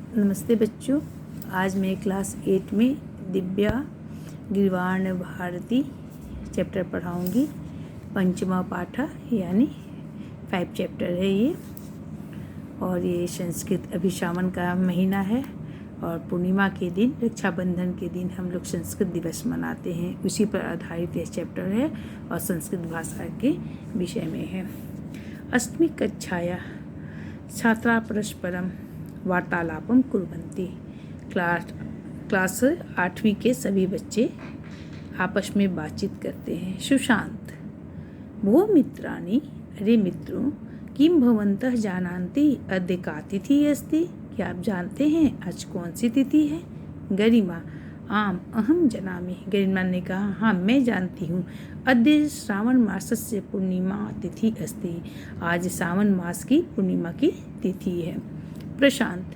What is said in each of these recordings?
नमस्ते बच्चों। आज मैं क्लास 8 में दिव्या गिरवाण भारती चैप्टर पढ़ाऊंगी। पंचमा पाठ यानी 5 चैप्टर है ये। और ये संस्कृत अभी सावन का महीना है और पूर्णिमा के दिन, रक्षाबंधन के दिन हम लोग संस्कृत दिवस मनाते हैं। उसी पर आधारित यह चैप्टर है और संस्कृत भाषा के विषय में है। अष्टमी कक्षाया छात्रा परस्परम वार्तालापम कुर्वन्ति। क्लास 8वीं के सभी बच्चे आपस में बातचीत करते हैं। सुशांत: भो मित्राणि, अरे मित्रों, किम भवन्तः जानन्ति अद्य का तिथि अस्ति? क्या आप जानते हैं आज कौन सी तिथि है? गरिमा: आम अहम जानामि। गरिमा ने कहा, हाँ मैं जानती हूँ। अद्य श्रावण मासस्य पूर्णिमा तिथि अस्ति। आज सावन मास की पूर्णिमा की तिथि है। प्रशांत: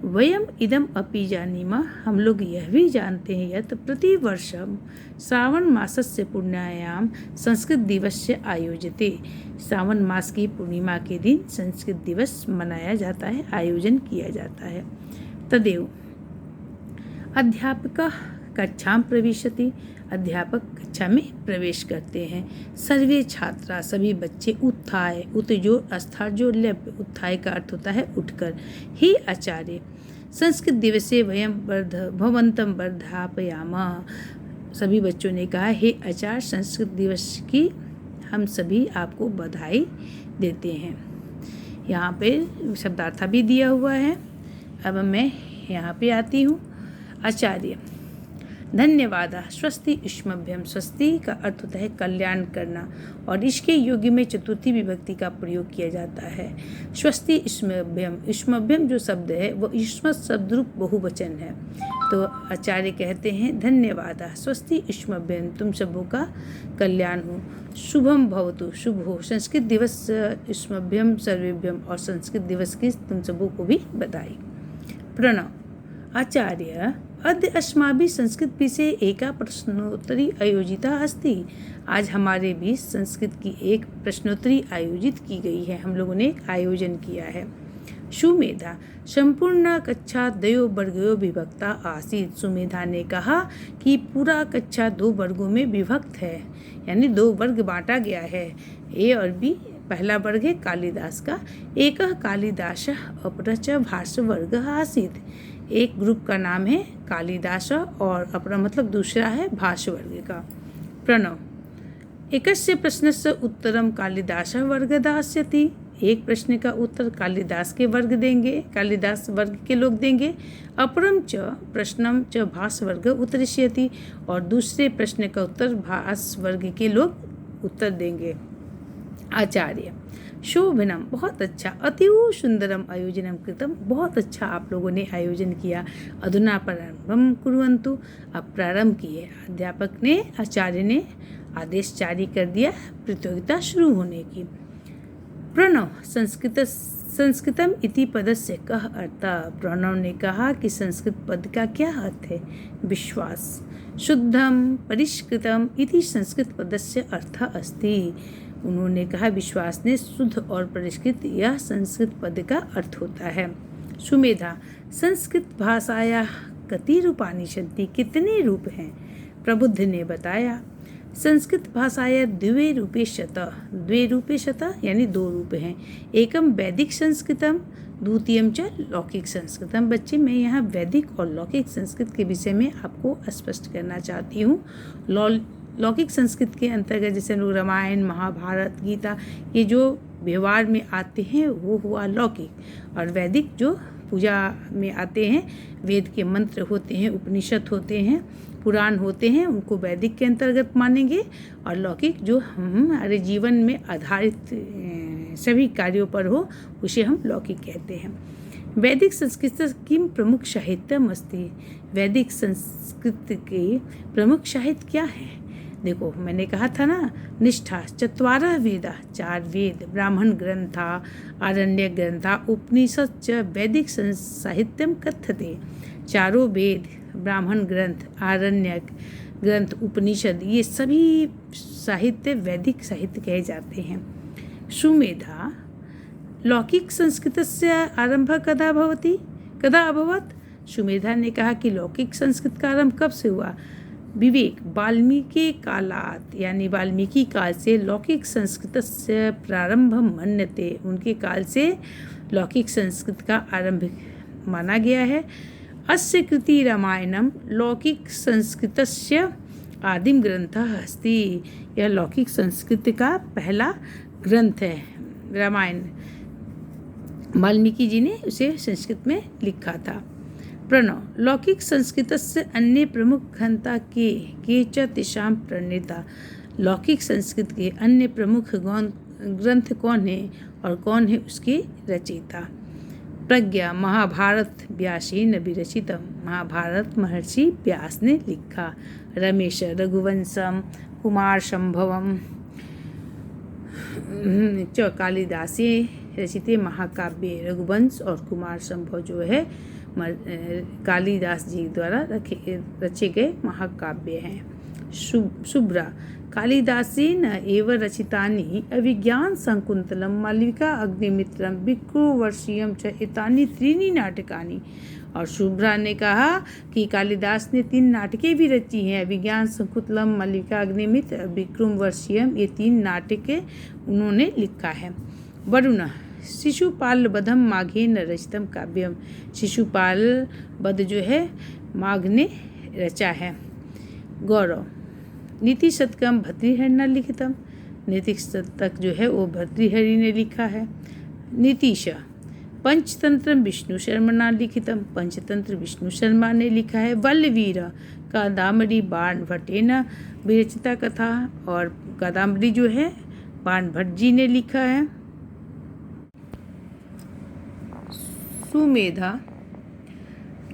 वयम इदम अपि जानीमः, हम लोग यह भी जानते हैं यत् प्रतिवर्षम श्रावण मासस्य पूर्णिमायां संस्कृत दिवस्य आयोज्यते। श्रावण मास की पूर्णिमा के दिन संस्कृत दिवस मनाया जाता है, आयोजन किया जाता है। तदेव अध्यापकः कक्षां प्रविशति। अध्यापक कक्षा में प्रवेश करते हैं। सर्वे छात्रा, सभी बच्चे उत्थाय, उत्जोर अस्थार जो लप्य, उत्थाय का अर्थ होता है उठकर। ही आचार्य संस्कृत दिवसे वयम भवंतम वर्धापयामः। सभी बच्चों ने कहा, हे आचार्य, संस्कृत दिवस की हम सभी आपको बधाई देते हैं। यहाँ पे शब्दार्थ भी दिया हुआ है। अब मैं यहाँ पे आती हूँ। आचार्य: धन्यवाद। स्वस्ति युष्मभ्यम। स्वस्ति का अर्थ होता है कल्याण करना और इसके योग्य में चतुर्थी विभक्ति का प्रयोग किया जाता है। स्वस्ति युष्मभ्यम, युष्मभ्यम जो शब्द है वो युष्म शब्दरूप बहुवचन है। तो आचार्य कहते हैं धन्यवाद। स्वस्ति युष्मभ्यम, तुम सबों का कल्याण हो। शुभम भवतु, शुभ हो। संस्कृत दिवस युष्मभ्यम सर्वेभ्यम, और संस्कृत दिवस की तुम सबों को भी बधाई। प्रणव: आचार्य, अद्य अस्माभिः संस्कृत विषये एका प्रश्नोत्तरी आयोजिता अस्ति। आज हमारे बीच संस्कृत की एक प्रश्नोत्तरी आयोजित की गई है। हम लोगों ने एक आयोजन किया है। सुमेधा: संपूर्ण कक्षा 2 वर्गों विभक्ता आसीत्। सुमेधा ने कहा कि पूरा कक्षा 2 वर्गों में विभक्त है, यानी 2 वर्ग बांटा गया है, ए और बी। पहला वर्ग है कालिदास का। एक कालिदास अपरः च भाष्य वर्ग आसीत्। एक ग्रुप का नाम है कालिदास और अपना मतलब दूसरा है भाष्य वर्ग का। प्रणव: एकस्य प्रश्नस्य उत्तरम कालिदास वर्ग दास्यति। एक प्रश्न का उत्तर कालिदास के वर्ग देंगे, कालिदास वर्ग के लोग देंगे। अपरम च प्रश्नम च भाष्य वर्ग उत्तरिष्यति, और दूसरे प्रश्न का उत्तर भाष्य वर्ग के लोग उत्तर देंगे। आचार्य: शोभनम, बहुत अच्छा। अतीव सुंदरम आयोजनम कृतम, बहुत अच्छा आप लोगों ने आयोजन किया। अधुना प्रारंभम कुर्वन्तु, अब प्रारंभ किए। अध्यापक ने, आचार्य ने आदेश जारी कर दिया प्रतियोगिता शुरू होने की। प्रणव: संस्कृतम इति पदस्य कः अर्थः। प्रणव ने कहा कि संस्कृत पद का क्या अर्थ है? विश्वास। शुद्धम परिष्कृतम इति संस्कृत पदस्य अर्थः अस्ति। उन्होंने कहा विश्वास ने शुद्ध और परिष्कृत, यह संस्कृत पद का अर्थ होता है। सुमेधा: संस्कृत भाषाया कति रूपाणि सन्ति। कितने रूप हैं? प्रबुद्ध ने बताया संस्कृत भाषाया द्वे रूपे शतः। द्वे रूपे शतः यानी 2 रूप हैं। एकम वैदिक संस्कृतम, द्वितीयम च लौकिक संस्कृतम। बच्चे, मैं यहाँ वैदिक और लौकिक संस्कृत के विषय में आपको स्पष्ट करना चाहती हूँ। लौकिक संस्कृत के अंतर्गत जैसे लोग रामायण, महाभारत, गीता, ये जो व्यवहार में आते हैं वो हुआ लौकिक। और वैदिक जो पूजा में आते हैं, वेद के मंत्र होते हैं, उपनिषद होते हैं, पुराण होते हैं, उनको वैदिक के अंतर्गत मानेंगे। और लौकिक जो हमारे जीवन में आधारित सभी कार्यों पर हो, उसे हम लौकिक कहते हैं। वैदिक संस्कृत किम प्रमुख साहित्यम अस्ति। वैदिक संस्कृत के प्रमुख साहित्य क्या है? देखो, मैंने कहा था ना, निष्ठा 4 वेदा, 4 वेद, ब्राह्मण ग्रंथा, आरण्यक ग्रंथा, उपनिषद च वैदिक साहित्यम कथ्यते। 4 वेद, ब्राह्मण ग्रंथ, आरण्यक ग्रंथ, उपनिषद, ये सभी साहित्य वैदिक साहित्य कहे जाते हैं। सुमेधा: लौकिक संस्कृतस्य आरंभः कदा भवति? कदा अभवत्? सुमेधा ने कहा कि लौकिक संस्कृत का आरंभ कब से हुआ? विवेक, वाल्मीकि कालात्, यानी वाल्मीकि काल से लौकिक संस्कृत से प्रारंभ मन्यते, उनके काल से लौकिक संस्कृत का आरंभ माना गया है। अस्य कृति रामायणम लौकिक संस्कृतस्य आदिम ग्रंथः अस्ति, यह लौकिक संस्कृत का पहला ग्रंथ है। रामायण वाल्मीकि जी ने उसे संस्कृत में लिखा था। प्रणव, लौकिक संस्कृतस्य अन्य प्रमुख ग्रंथा के च तेषां प्रणेता, लौकिक संस्कृत के अन्य प्रमुख ग्रंथ कौन है और कौन है उसके रचयिता? प्रज्ञा, महाभारत व्यासेन विरचितम, महाभारत महर्षि व्यास ने लिखा। रमेश, रघुवंशम कुमार संभवम च कालिदासे रचिते महाकाव्य, रघुवंश और कुमार संभव जो है कालिदास जी द्वारा रचे गए महाकाव्य हैं। शुभ्रा, कालिदासेन एव रचितानि अभिज्ञान शकुन्तलम मालविका अग्निमित्रम विक्रुवर्षीयम च एतानि त्रीणि नाटकानि। और शुभ्रा ने कहा कि कालिदास ने 3 नाटकें भी रची हैं, अभिज्ञान शकुन्तलम मालविका अग्निमित्र विक्रमवर्षीयम, ये 3 नाटकें उन्होंने लिखा है। वरुण, शिशुपाल वधम माघेन रचितम काव्यम, शिशुपाल वध जो है माघ ने रचा है। गौरव, नीति शतकम भर्तृहरिणा लिखितम, नीति शतक जो है वो भर्तृहरि ने लिखा है। नीतीश, पंचतंत्र विष्णु शर्मणा लिखितम, पंचतंत्र विष्णु शर्मा ने लिखा है। बलवीर, कादम्बरी बाण भट्टेन विरचिता कथा, और कादम्बरी जो है बाण भट्ट जी ने लिखा है। सुमेधा,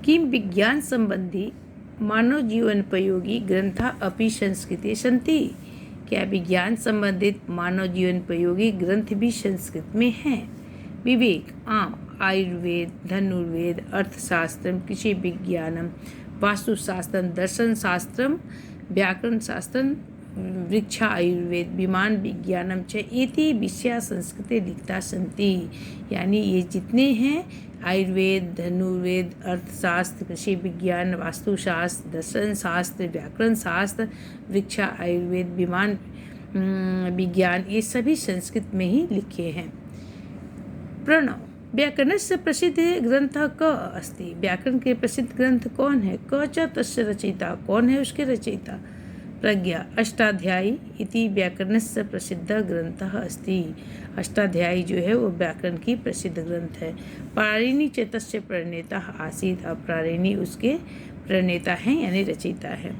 किम विज्ञान संबंधी मानव जीवनोपयोगी ग्रंथा अपि संस्कृते सन्ति, क्या विज्ञान संबंधित मानव जीवनोपयोगी ग्रंथ भी संस्कृत में हैं? विवेक, आम, आयुर्वेद, धनुर्वेद, अर्थशास्त्रम, कृषि विज्ञानम, वास्तुशास्त्रम, दर्शन शास्त्रम, व्याकरण शास्त्रम, वृक्षा आयुर्वेद, विमान विज्ञानम च एति विषया संस्कृते लिखता सन्ति, यानी ये जितने हैं आयुर्वेद, धनुर्वेद, अर्थशास्त्र, कृषि विज्ञान, वास्तुशास्त्र, दर्शन शास्त्र, व्याकरण शास्त्र, वृक्षा आयुर्वेद, विमान विज्ञान, ये सभी संस्कृत में ही लिखे हैं। प्रणव, व्याकरणस्य प्रसिद्ध ग्रंथ क अस्ति, व्याकरण के प्रसिद्ध ग्रंथ कौन है? क च तस्य रचयिता, कौन है उसके रचयिता? प्रज्ञा, अष्टाध्यायी इति व्याकरणस्य प्रसिद्ध ग्रंथः अस्ति, अष्टाध्यायी जो है वो व्याकरण की प्रसिद्ध ग्रंथ है। पाणिनि च तस्य प्रणेता आसीत्, अब पाणिनि उसके प्रणेता हैं यानी रचयिता है।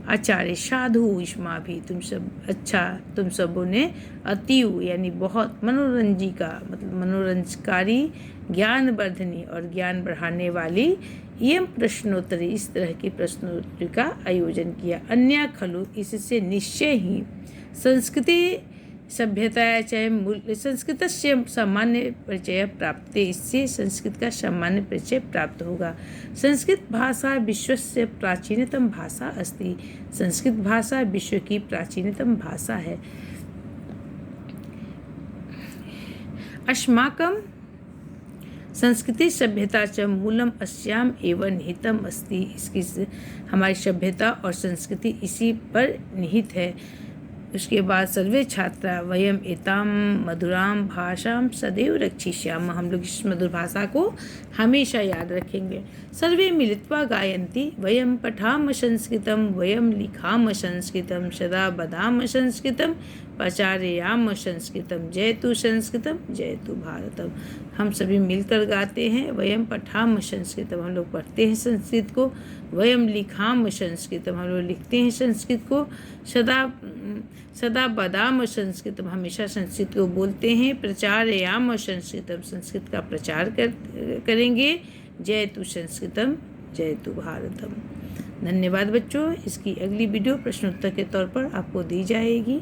आचार्य, साधु युष्मा भी, तुम सबों ने अतीव यानी बहुत मनोरंजी का मतलब मनोरंजकारी, ज्ञानवर्धनी और ज्ञान बढ़ाने वाली यम प्रश्नोत्तरी, इस तरह की प्रश्नोत्तरी का आयोजन किया। अन्य खलु, इससे निश्चय ही संस्कृति सभ्यता चाहे मूल्य संस्कृत से सामान्य परिचय प्राप्त, इससे संस्कृत का सामान्य परिचय प्राप्त होगा। संस्कृत भाषा विश्व से प्राचीनतम भाषा अस्ति, संस्कृत भाषा विश्व की प्राचीनतम भाषा है। अस्माकं संस्कृति सभ्यता च मूलम अस्याम एवं निहितम अस्ति, इसकी हमारी सभ्यता और संस्कृति इसी पर निहित है। उसके बाद सर्वे छात्रा वयम एताम मधुराम भाषाम सदैव रक्षिष्यामः, हम लोग इस मधुर भाषा को हमेशा याद रखेंगे। सर्वे मिलित्वा गायन्ति वयम पठाम संस्कृतम वयम लिखाम संस्कृतम सदा वदाम संस्कृतम प्रचारयाम संस्कृतम जयतु संस्कृतम जयतु भारतम, हम सभी मिलकर गाते हैं। वयम पठाम संस्कृतम, हम लोग पढ़ते हैं संस्कृत को। वयम लिखाम संस्कृतम, हम लोग लिखते हैं संस्कृत को। सदा वदाम संस्कृतम, हमेशा संस्कृत को बोलते हैं। प्रचारयाम संस्कृतम, संस्कृत का प्रचार करेंगे। जयतु संस्कृतम जयतु भारतम। धन्यवाद बच्चों। इसकी अगली वीडियो प्रश्नोत्तर के तौर पर आपको दी जाएगी।